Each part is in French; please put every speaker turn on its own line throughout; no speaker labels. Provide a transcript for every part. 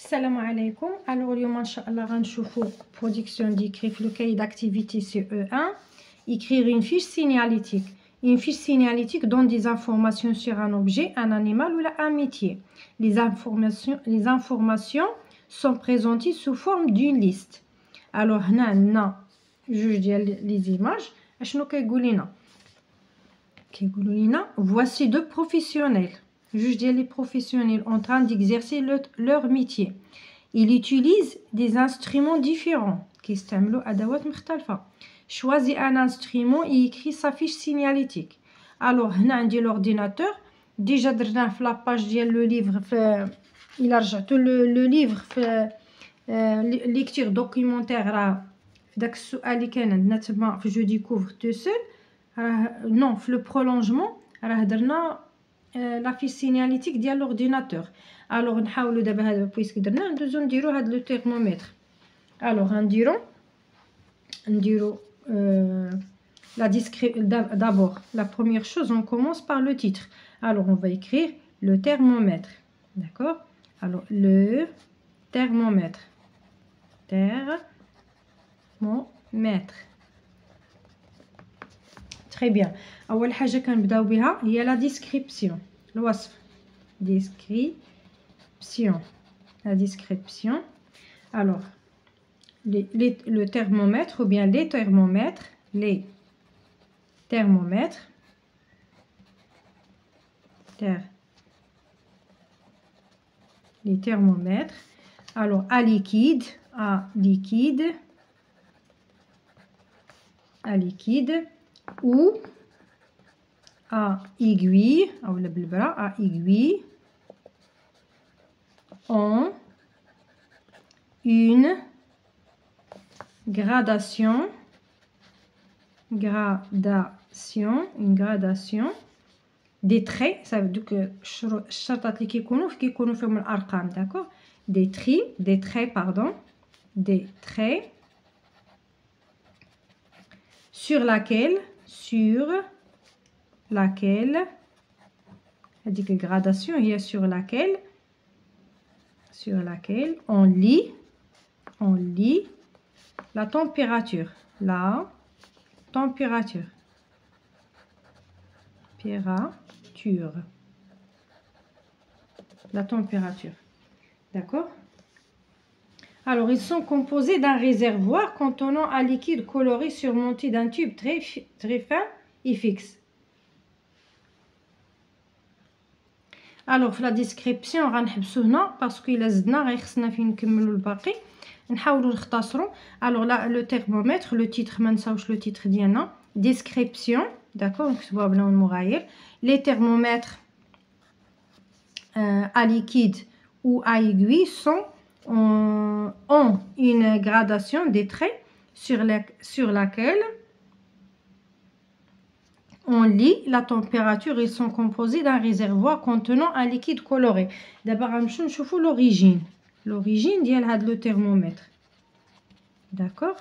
السلام عليكم. الوغ اليوم ان شاء الله غنشوفوا برودكسيون ديكري في لو كاي d'activité CE1 écrire une fiche signalétique. Une fiche signalétique donne des informations sur un objet, un animal ou un métier. Les informations sont présentées sous forme d'une liste. Alors هنا عندنا جوج ديال لي زيماج. اشنو كيقول لنا؟ كيقولوا لنا voici deux professionnels. Juge les professionnels en train d'exercer leur métier. Ils utilisent des instruments différents. Choisis un instrument et écris sa fiche signalétique. Alors, on a l'ordinateur. Déjà, dans la page du livre, il a rajouté le livre, lecture documentaire. Je découvre tout seul. Non, le prolongement. La fiche signalétique de l'ordinateur. Alors, on va d'abord puisque nous dirons le thermomètre. Alors, on dira la description. D'abord, la première chose, on commence par le titre. Alors, on va écrire le thermomètre. D'accord? Alors, le thermomètre. Thermomètre. Très bien. أول حاجة كنبداو بها هي la description. الوصف. Description. La description. Alors, le thermomètre ou bien les thermomètres. Les thermomètres. Les thermomètres. Alors, à liquide. À liquide. À liquide. Ou à aiguille, à aiguille, en une gradation, une gradation des traits, ça veut dire que الشرطات اللي كيكونوا فيهم الارقام, d'accord, des traits, pardon, des traits sur laquelle هذيك gradation هي sur laquelle on lit la température, la température, d'accord. Alors, ils sont composés d'un réservoir contenant un liquide coloré surmonté d'un tube très fin et fixe. Alors, في la description غنحبسو هنا باسكو الا زدنا غيخصنا فين نكملوا الباقي. نحاولوا نختصروا. Alors là, le thermomètre, le titre, ما نساوش le titre ديالنا. Description, d'accord, نكتبوها بلون مغاير. Les thermomètres à liquide ou à aiguille ont une gradation des traits sur laquelle on lit la température. Ils sont composés d'un réservoir contenant un liquide coloré. D'abord, on va voir l'origine. L'origine de le thermomètre. D'accord?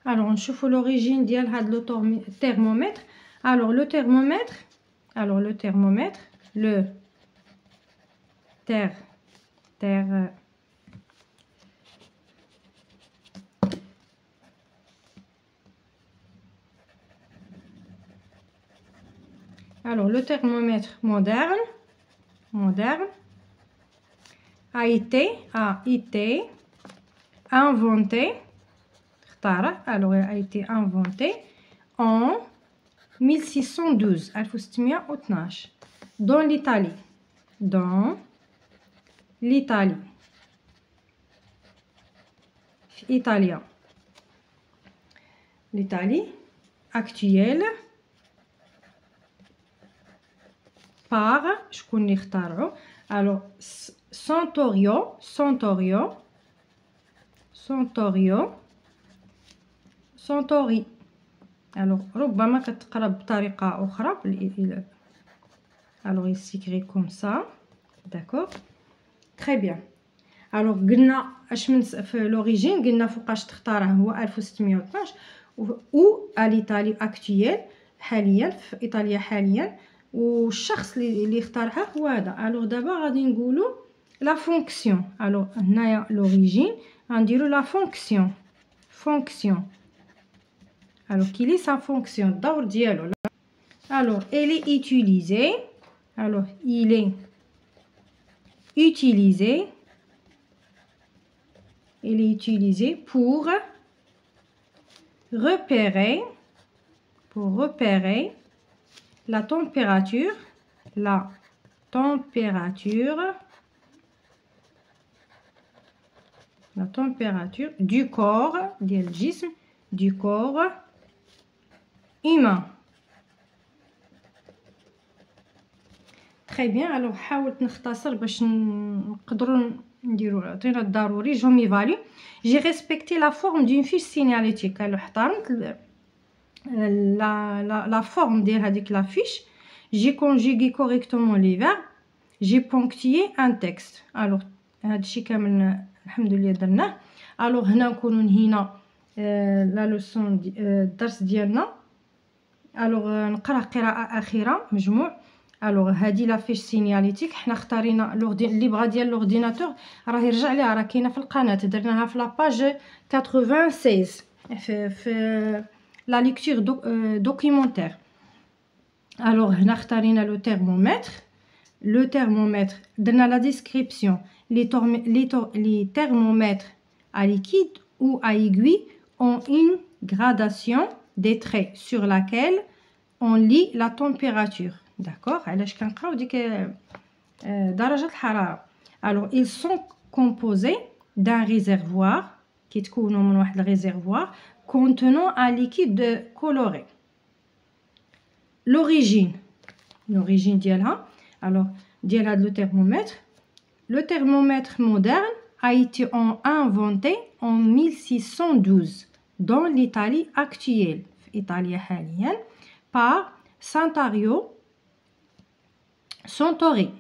Alors, on va voir l'origine de le thermomètre. Alors, le thermomètre. Alors, le thermomètre moderne a été inventé. Alors, a été inventé en 1612. Dans l'Italie. L'Italie actuelle. Par, je connais alors Santori. Alors ربما كتقرا بطريقه اخرى. Alors il s'écrit comme ça, d'accord, très bien. Alors قلنا اش من في l'origine قلنا فوقاش تختاره هو 1612 ou à l'Italie actuelle حاليا في ايطاليا حاليا والشخص اللي اخترعه هو هذا. الوغ دابا غادي نقولوا la fonction. Alors هنايا l'origine غنديرو la fonction. Alors quelle est sa fonction? الدور ديالو. Alors elle est utilisée. Alors il est utilisé. Elle est utilisée pour repérer la température du corps ديال الجسم du corps humain. Très bien. Alors حاولت نختصر باش نقدروا نديرو عطينا الضروري جومي فاليو. J'ai respecté la forme d'une fiche signalétique. Alors احترمت la forme ديال هذيك la fiche. J'ai conjugué correctement les verbes. J'ai ponctué un texte. Alors هادشي كامل الحمد لله درناه. Alors هنا نكونوا نهينا لا لوسون الدرس ديالنا. Alors نقرا قراءة أخيرة مجموع. الوغ هادي لا فيش سينياليتيك حنا اختارينا اللي بغا ديال لورديناتور راه يرجع ليها، راه كاينه في القناه، درناها في لاباج 96 في لا ليكتور دوكيومونتير. الوغ هنا اختارينا لو تhermomètre درنا لا ديسكريبسيون les thermomètres à liquide ou à aiguille ont une gradation des traits sur laquelle on lit la température. D'accord. علاش كنقراو ديك درجة الحرارة. Alors ils sont composés d'un réservoir كيتكونوا من واحد الريزرفوار contenant un liquide coloré. L'origine ديالها. Alors ديال هاد le thermomètre moderne a été inventé en 1612 dans l'Italie actuelle في إيطاليا حاليا par Santori.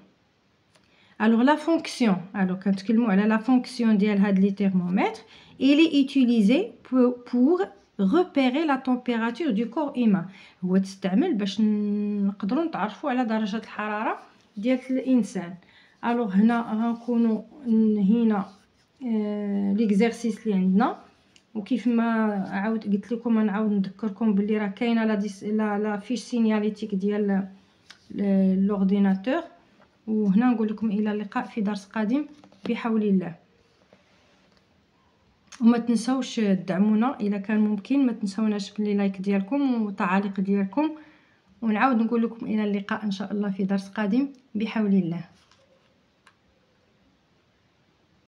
Alors la fonction, alors كنتكلموا على la fonction ديال هاد لي thermomètre, il est utilisé pour repérer la température du corps humain. هو تستعمل باش نقدروا نتعرفوا على درجة الحرارة ديال الإنسان. alors هنا غنكونوا نهينا ليكزارسيس اللي عندنا، وكيف ما عاود قلت لكم نعاود نذكركم باللي راه كاينه لا فيش سينياليتيك ديال لورديناتور. وهنا نقول لكم الى اللقاء في درس قادم بحول الله. وما تنسوش تدعمونا اذا كان ممكن، ما تنسوناش باللي لايك ديالكم والتعاليق ديالكم، ونعاود نقول لكم الى اللقاء ان شاء الله في درس قادم بحول الله.